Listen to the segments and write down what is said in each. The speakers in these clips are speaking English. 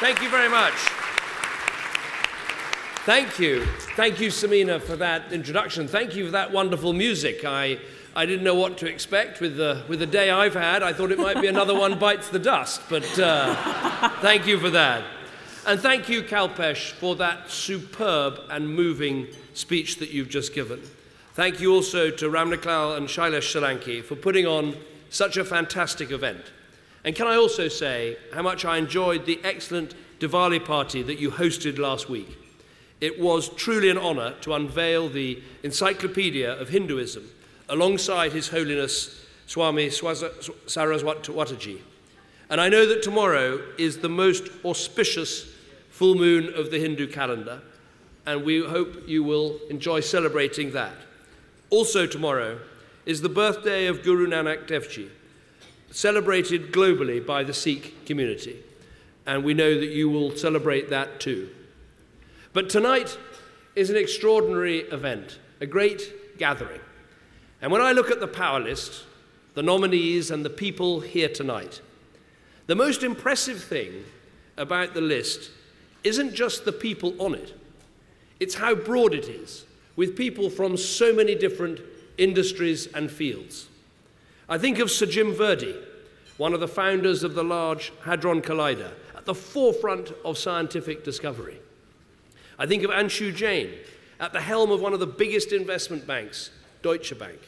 Thank you very much. Thank you. Thank you, Samina, for that introduction. Thank you for that wonderful music. I didn't know what to expect with the day I've had. I thought it might be another one bites the dust, but thank you for that. And thank you, Kalpesh, for that superb and moving speech that you've just given. Thank you also to Ramnaklal and Shailesh Solanki for putting on such a fantastic event. And can I also say how much I enjoyed the excellent Diwali party that you hosted last week. It was truly an honor to unveil the Encyclopedia of Hinduism alongside His Holiness Swami Saraswataji. And I know that tomorrow is the most auspicious full moon of the Hindu calendar, and we hope you will enjoy celebrating that. Also tomorrow is the birthday of Guru Nanak Dev Ji, celebrated globally by the Sikh community, and we know that you will celebrate that too. But tonight is an extraordinary event, a great gathering. And when I look at the power list, the nominees and the people here tonight, the most impressive thing about the list isn't just the people on it, it's how broad it is, with people from so many different industries and fields. I think of Sir Jim Verdi, one of the founders of the Large Hadron Collider, at the forefront of scientific discovery. I think of Anshu Jain, at the helm of one of the biggest investment banks, Deutsche Bank.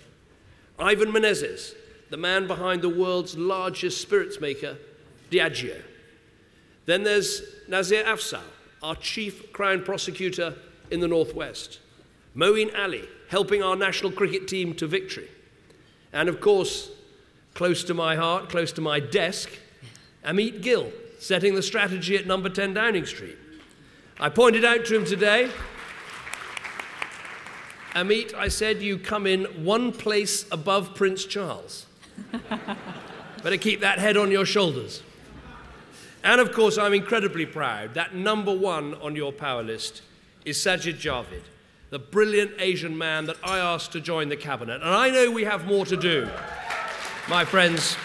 Ivan Menezes, the man behind the world's largest spirits maker, Diageo. Then there's Nazir Afzal, our chief Crown prosecutor in the Northwest. Moeen Ali, helping our national cricket team to victory. And of course, close to my heart, close to my desk, Amit Gill, setting the strategy at number 10 Downing Street. I pointed out to him today, Amit, I said, you come in one place above Prince Charles. Better keep that head on your shoulders. And of course, I'm incredibly proud that number 1 on your power list is Sajid Javid, the brilliant Asian man that I asked to join the cabinet. And I know we have more to do, my friends.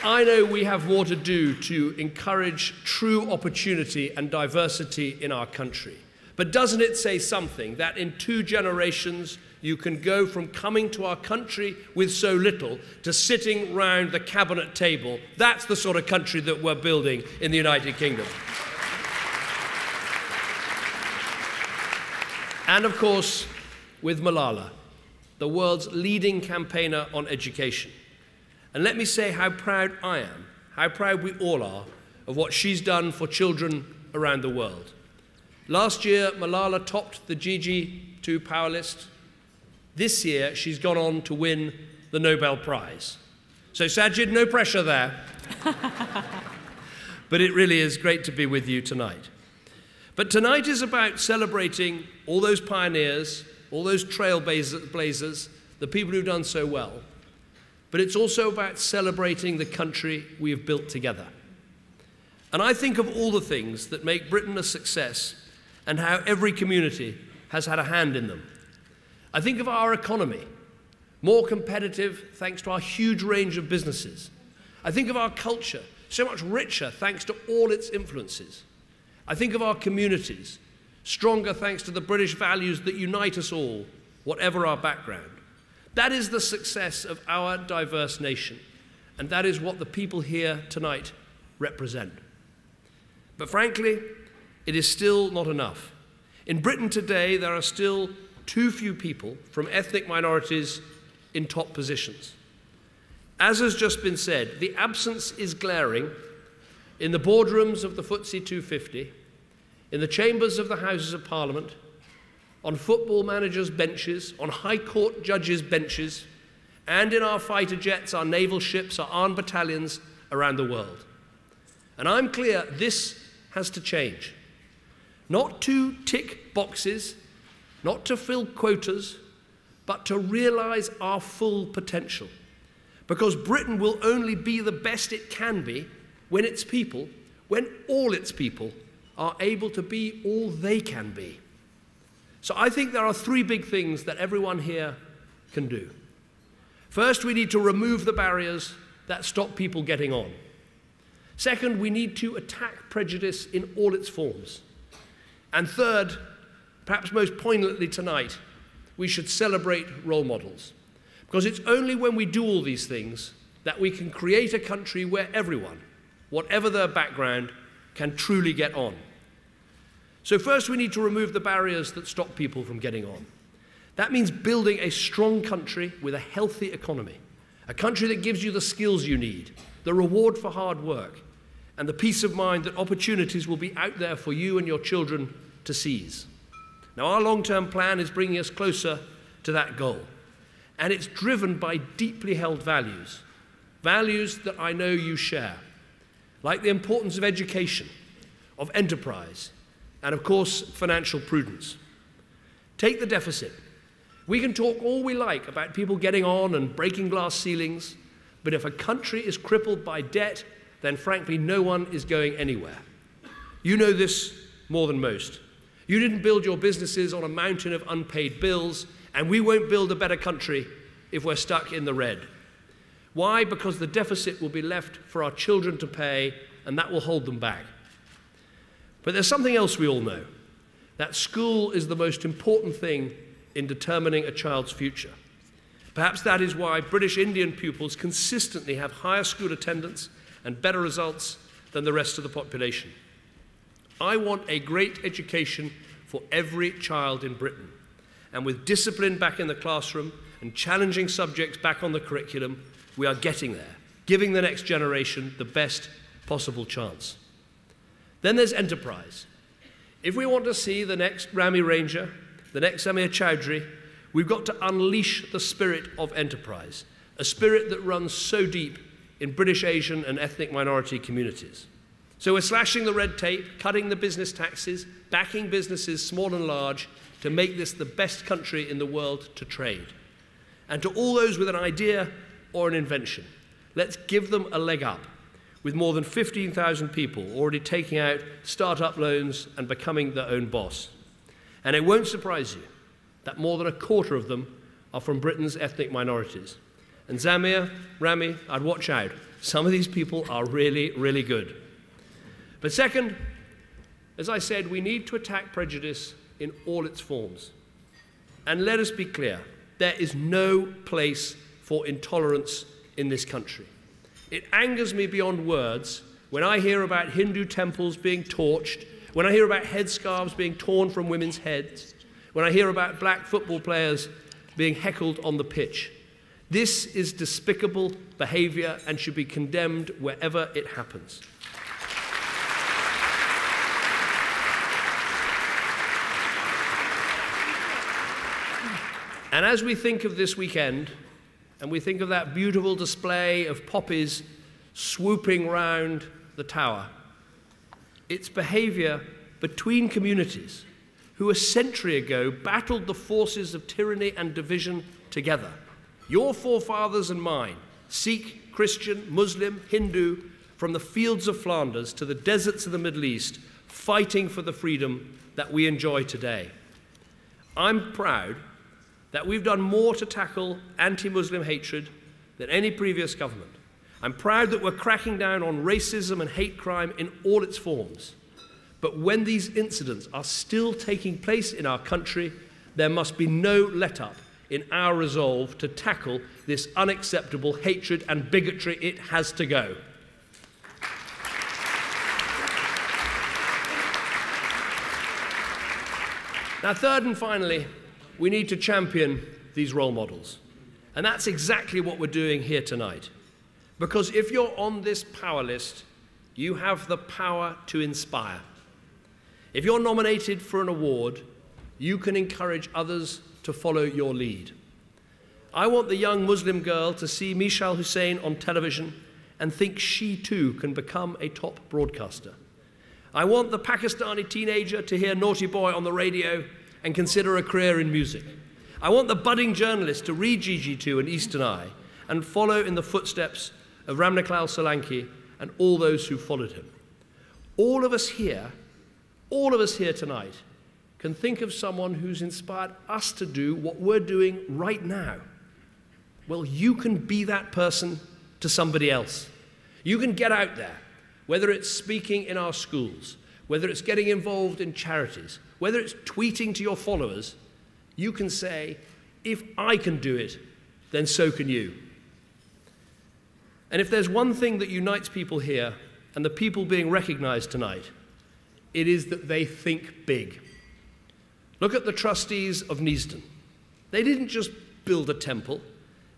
I know we have more to do to encourage true opportunity and diversity in our country. But doesn't it say something that in 2 generations you can go from coming to our country with so little to sitting round the cabinet table? That's the sort of country that we're building in the United Kingdom. And of course, with Malala, the world's leading campaigner on education. And let me say how proud I am, how proud we all are of what she's done for children around the world. Last year, Malala topped the GG2 power list. This year, she's gone on to win the Nobel Prize. So Sajid, no pressure there. But it really is great to be with you tonight. But tonight is about celebrating all those pioneers, all those trailblazers, the people who've done so well. But it's also about celebrating the country we have built together. And I think of all the things that make Britain a success and how every community has had a hand in them. I think of our economy, more competitive thanks to our huge range of businesses. I think of our culture, so much richer thanks to all its influences. I think of our communities, stronger thanks to the British values that unite us all, whatever our background. That is the success of our diverse nation, and that is what the people here tonight represent. But frankly, it is still not enough. In Britain today, there are still too few people from ethnic minorities in top positions. As has just been said, the absence is glaring in the boardrooms of the FTSE 250, in the chambers of the Houses of Parliament, on football managers' benches, on High Court judges' benches, and in our fighter jets, our naval ships, our armed battalions around the world. And I'm clear this has to change. Not to tick boxes, not to fill quotas, but to realize our full potential. Because Britain will only be the best it can be when its people, when all its people, are able to be all they can be. So I think there are 3 big things that everyone here can do. First, we need to remove the barriers that stop people getting on. Second, we need to attack prejudice in all its forms. And third, perhaps most poignantly tonight, we should celebrate role models. Because it's only when we do all these things that we can create a country where everyone, whatever their background, can truly get on. So first, we need to remove the barriers that stop people from getting on. That means building a strong country with a healthy economy, a country that gives you the skills you need, the reward for hard work, and the peace of mind that opportunities will be out there for you and your children to seize. Now, our long-term plan is bringing us closer to that goal, and it's driven by deeply held values, values that I know you share, like the importance of education, of enterprise, and of course, financial prudence. Take the deficit. We can talk all we like about people getting on and breaking glass ceilings, but if a country is crippled by debt, then frankly, no one is going anywhere. You know this more than most. You didn't build your businesses on a mountain of unpaid bills, and we won't build a better country if we're stuck in the red. Why? Because the deficit will be left for our children to pay, and that will hold them back. But there's something else we all know, that school is the most important thing in determining a child's future. Perhaps that is why British Indian pupils consistently have higher school attendance and better results than the rest of the population. I want a great education for every child in Britain. And with discipline back in the classroom and challenging subjects back on the curriculum, we are getting there, giving the next generation the best possible chance. Then there's enterprise. If we want to see the next Rami Ranger, the next Samir Chowdhury, we've got to unleash the spirit of enterprise, a spirit that runs so deep in British, Asian, and ethnic minority communities. So we're slashing the red tape, cutting the business taxes, backing businesses, small and large, to make this the best country in the world to trade. And to all those with an idea or an invention, let's give them a leg up, with more than 15,000 people already taking out startup loans and becoming their own boss. And it won't surprise you that more than a quarter of them are from Britain's ethnic minorities. And Samir, Rami, I'd watch out. Some of these people are really, really good. But second, as I said, we need to attack prejudice in all its forms. And let us be clear, there is no place for intolerance in this country. It angers me beyond words when I hear about Hindu temples being torched, when I hear about headscarves being torn from women's heads, when I hear about black football players being heckled on the pitch. This is despicable behavior and should be condemned wherever it happens. And as we think of this weekend, and we think of that beautiful display of poppies swooping round the tower, it's behavior between communities who a century ago battled the forces of tyranny and division together. Your forefathers and mine, Sikh, Christian, Muslim, Hindu, from the fields of Flanders to the deserts of the Middle East, fighting for the freedom that we enjoy today. I'm proud that we've done more to tackle anti-Muslim hatred than any previous government. I'm proud that we're cracking down on racism and hate crime in all its forms. But when these incidents are still taking place in our country, there must be no let-up in our resolve to tackle this unacceptable hatred and bigotry. It has to go. Now, third and finally, we need to champion these role models. And that's exactly what we're doing here tonight. Because if you're on this power list, you have the power to inspire. If you're nominated for an award, you can encourage others to follow your lead. I want the young Muslim girl to see Mishal Hussain on television and think she too can become a top broadcaster. I want the Pakistani teenager to hear Naughty Boy on the radio and consider a career in music. I want the budding journalist to read GG2 and Eastern Eye and follow in the footsteps of Ramnaklal Solanki and all those who followed him. All of us here tonight can think of someone who's inspired us to do what we're doing right now. Well, you can be that person to somebody else. You can get out there, whether it's speaking in our schools, whether it's getting involved in charities, whether it's tweeting to your followers, you can say, if I can do it, then so can you. And if there's one thing that unites people here and the people being recognized tonight, it is that they think big. Look at the trustees of Neasden. They didn't just build a temple,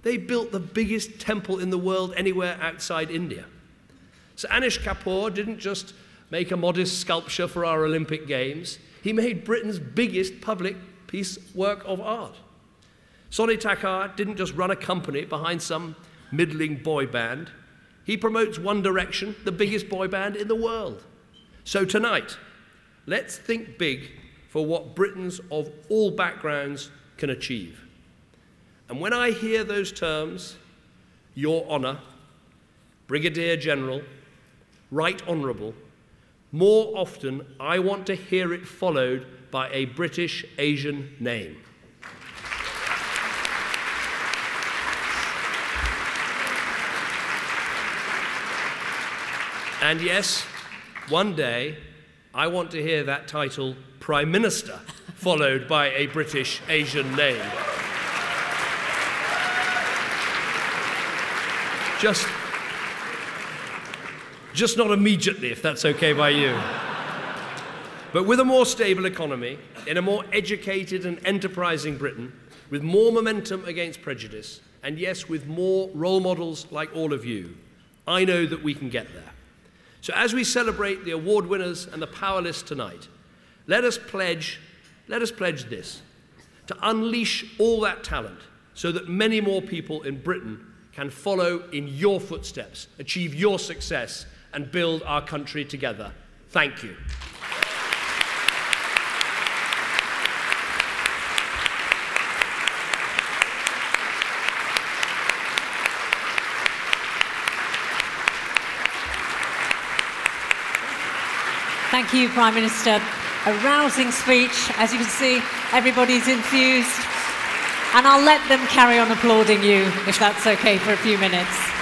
they built the biggest temple in the world anywhere outside India. So Anish Kapoor didn't just make a modest sculpture for our Olympic Games, he made Britain's biggest public work of art. Sonny Thakkar didn't just run a company behind some middling boy band, he promotes One Direction, the biggest boy band in the world. So tonight, let's think big for what Britons of all backgrounds can achieve. And when I hear those terms, Your Honour, Brigadier General, Right Honourable, more often I want to hear it followed by a British Asian name. And yes, one day, I want to hear that title, Prime Minister, followed by a British Asian name. Just not immediately, if that's okay by you. But with a more stable economy, in a more educated and enterprising Britain, with more momentum against prejudice, and yes, with more role models like all of you, I know that we can get there. So as we celebrate the award winners and the powerless tonight, let us pledge this, to unleash all that talent so that many more people in Britain can follow in your footsteps, achieve your success, and build our country together. Thank you. Thank you, Prime Minister. A rousing speech. As you can see, everybody's enthused. And I'll let them carry on applauding you, if that's okay, for a few minutes.